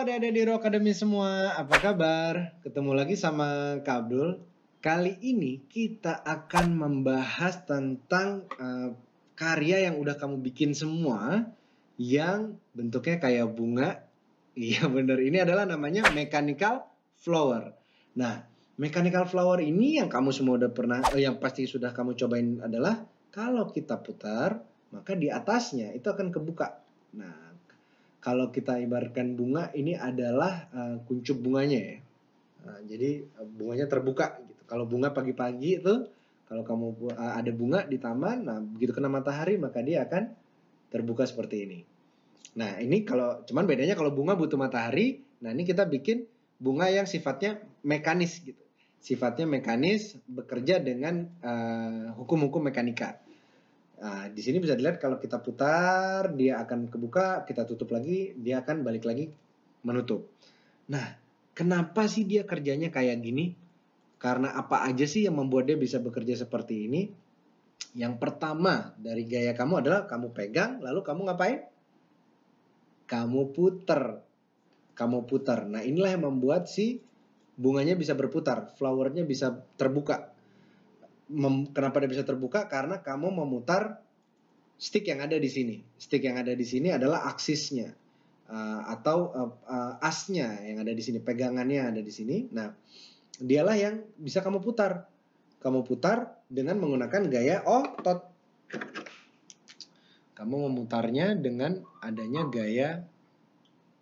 adik-adik di Hero Academy semua, apa kabar? Ketemu lagi sama Kak Abdul. Kali ini kita akan membahas tentang karya yang udah kamu bikin semua, yang bentuknya kayak bunga. Iya bener, ini adalah namanya mechanical flower. Nah, mechanical flower ini yang kamu semua udah pernah, yang pasti sudah kamu cobain adalah kalau kita putar, maka di atasnya itu akan kebuka. Nah, kalau kita ibaratkan bunga, ini adalah kuncup bunganya ya. Jadi bunganya terbuka gitu. Kalau bunga pagi-pagi itu, kalau kamu ada bunga di taman, nah begitu kena matahari maka dia akan terbuka seperti ini. Nah ini kalau cuman bedanya kalau bunga butuh matahari, nah ini kita bikin bunga yang sifatnya mekanis gitu. Sifatnya mekanis, bekerja dengan hukum-hukum mekanika. Nah, di sini bisa dilihat kalau kita putar, dia akan kebuka, kita tutup lagi, dia akan balik lagi menutup. Nah, kenapa sih dia kerjanya kayak gini? Karena apa aja sih yang membuat dia bisa bekerja seperti ini? Yang pertama dari gaya kamu adalah kamu pegang, lalu kamu ngapain? Kamu puter. Kamu putar. Nah, inilah yang membuat si bunganya bisa berputar, flowernya bisa terbuka. Kenapa dia bisa terbuka? Karena kamu memutar stick yang ada di sini. Stick yang ada di sini adalah aksisnya atau asnya yang ada di sini, pegangannya ada di sini. Nah, dialah yang bisa kamu putar. Kamu putar dengan menggunakan gaya otot. Kamu memutarnya dengan adanya gaya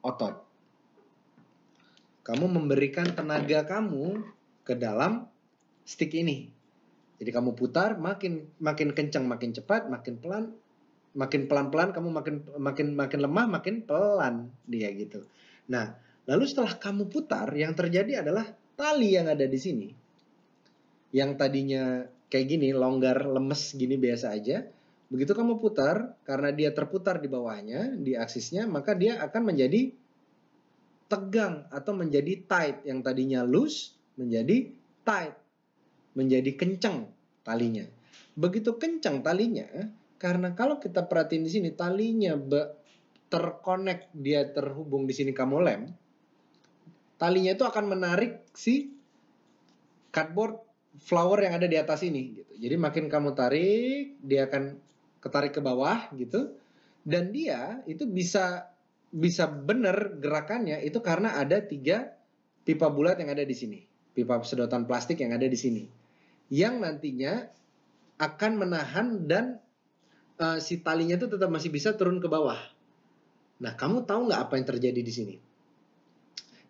otot. Kamu memberikan tenaga kamu ke dalam stick ini. Jadi kamu putar makin kencang, makin cepat, makin pelan-pelan kamu makin lemah, makin pelan dia gitu. Nah, lalu setelah kamu putar, yang terjadi adalah tali yang ada di sini, yang tadinya kayak gini, longgar, lemes gini biasa aja, begitu kamu putar, karena dia terputar di bawahnya, di aksisnya, maka dia akan menjadi tegang atau menjadi tight. Yang tadinya loose menjadi tight, menjadi kencang talinya. Begitu kencang talinya, karena kalau kita perhatiin di sini talinya terkonek, dia terhubung di sini kamu lem, talinya itu akan menarik si cardboard flower yang ada di atas ini gitu. Jadi makin kamu tarik, dia akan ketarik ke bawah gitu. Dan dia itu bisa benar gerakannya itu karena ada 3 pipa bulat yang ada di sini. Pipa sedotan plastik yang ada di sini. Yang nantinya akan menahan dan si talinya itu tetap masih bisa turun ke bawah. Nah, kamu tahu nggak apa yang terjadi di sini?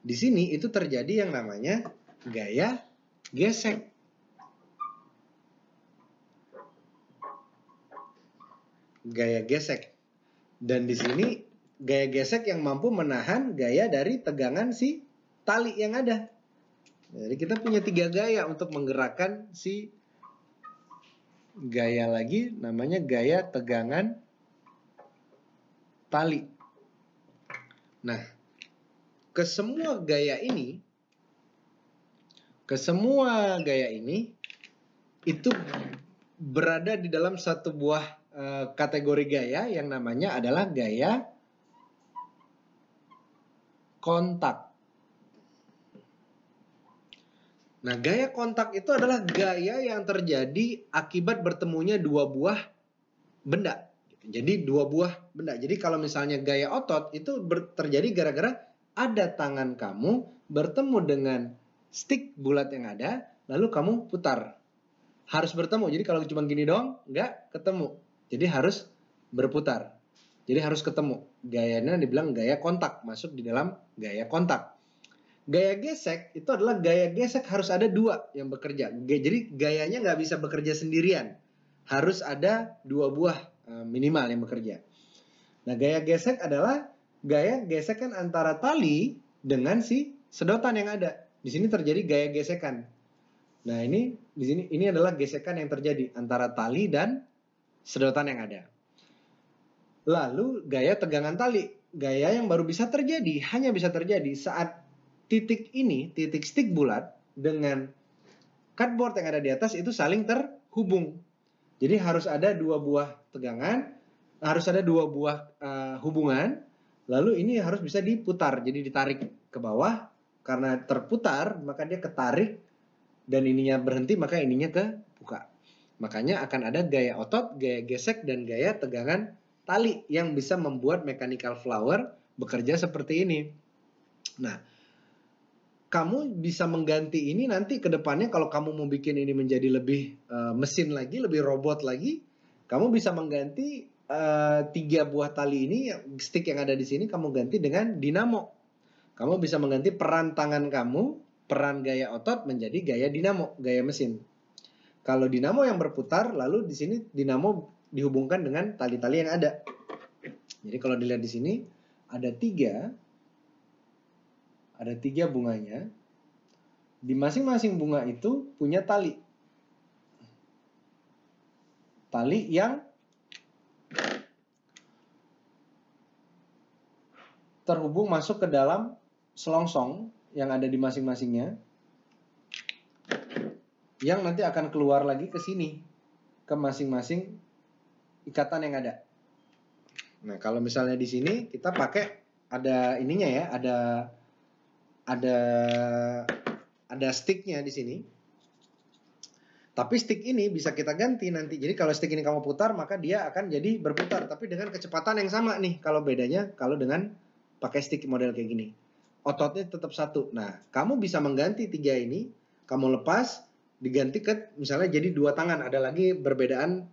Di sini itu terjadi yang namanya gaya gesek. Gaya gesek. Dan di sini gaya gesek yang mampu menahan gaya dari tegangan si tali yang ada. Jadi kita punya 3 gaya untuk menggerakkan si gaya lagi, namanya gaya tegangan tali. Nah, ke semua gaya ini itu berada di dalam satu buah kategori gaya yang namanya adalah gaya kontak. Nah, gaya kontak itu adalah gaya yang terjadi akibat bertemunya 2 buah benda. Jadi 2 buah benda. Jadi kalau misalnya gaya otot itu terjadi gara-gara ada tangan kamu bertemu dengan stick bulat yang ada, lalu kamu putar. Harus bertemu. Jadi kalau cuma gini doang, nggak ketemu. Jadi harus berputar. Jadi harus ketemu. Gayanya dibilang gaya kontak, masuk di dalam gaya kontak. Gaya gesek itu adalah gaya gesek harus ada 2 yang bekerja. Jadi gayanya nggak bisa bekerja sendirian. Harus ada 2 buah minimal yang bekerja. Nah, gaya gesek adalah gaya gesekan antara tali dengan si sedotan yang ada. Di sini terjadi gaya gesekan. Nah, di sini ini adalah gesekan yang terjadi antara tali dan sedotan yang ada. Lalu gaya tegangan tali, gaya yang baru bisa terjadi, hanya bisa terjadi saat titik ini, titik stick bulat dengan cardboard yang ada di atas itu saling terhubung. Jadi harus ada 2 buah tegangan, harus ada 2 buah hubungan, lalu ini harus bisa diputar, jadi ditarik ke bawah. Karena terputar, maka dia ketarik, dan ininya berhenti, maka ininya kebuka. Makanya akan ada gaya otot, gaya gesek, dan gaya tegangan tali yang bisa membuat mechanical flower bekerja seperti ini. Nah, kamu bisa mengganti ini nanti ke depannya kalau kamu mau bikin ini menjadi lebih mesin lagi, lebih robot lagi, kamu bisa mengganti 3 buah tali ini, stick yang ada di sini kamu ganti dengan dinamo. Kamu bisa mengganti peran tangan kamu, peran gaya otot menjadi gaya dinamo, gaya mesin. Kalau dinamo yang berputar, lalu di sini dinamo dihubungkan dengan tali-tali yang ada. Jadi kalau dilihat di sini ada 3 bunganya. Di masing-masing bunga itu punya tali. Tali yang terhubung masuk ke dalam selongsong yang ada di masing-masingnya. Yang nanti akan keluar lagi ke sini, ke masing-masing ikatan yang ada. Nah, kalau misalnya di sini kita pakai ada ininya ya, ada sticknya di sini. Tapi stick ini bisa kita ganti nanti. Jadi kalau stick ini kamu putar, maka dia akan jadi berputar, tapi dengan kecepatan yang sama nih. Kalau bedanya kalau dengan pakai stick model kayak gini, ototnya tetap satu. Nah, kamu bisa mengganti 3 ini, kamu lepas, diganti ke misalnya jadi 2 tangan. Ada lagi perbedaan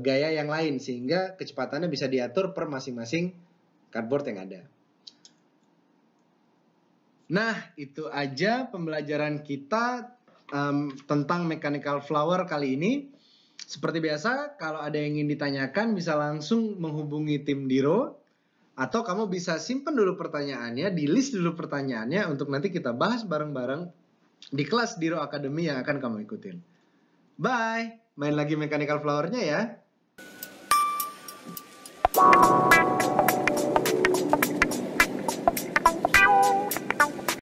gaya yang lain, sehingga kecepatannya bisa diatur per masing-masing cardboard yang ada. Nah, itu aja pembelajaran kita tentang mechanical flower kali ini. Seperti biasa, kalau ada yang ingin ditanyakan bisa langsung menghubungi tim Diro, atau kamu bisa simpan dulu pertanyaannya, di list dulu pertanyaannya untuk nanti kita bahas bareng-bareng di kelas Diro Academy yang akan kamu ikutin. Bye, main lagi mechanical flower-nya ya.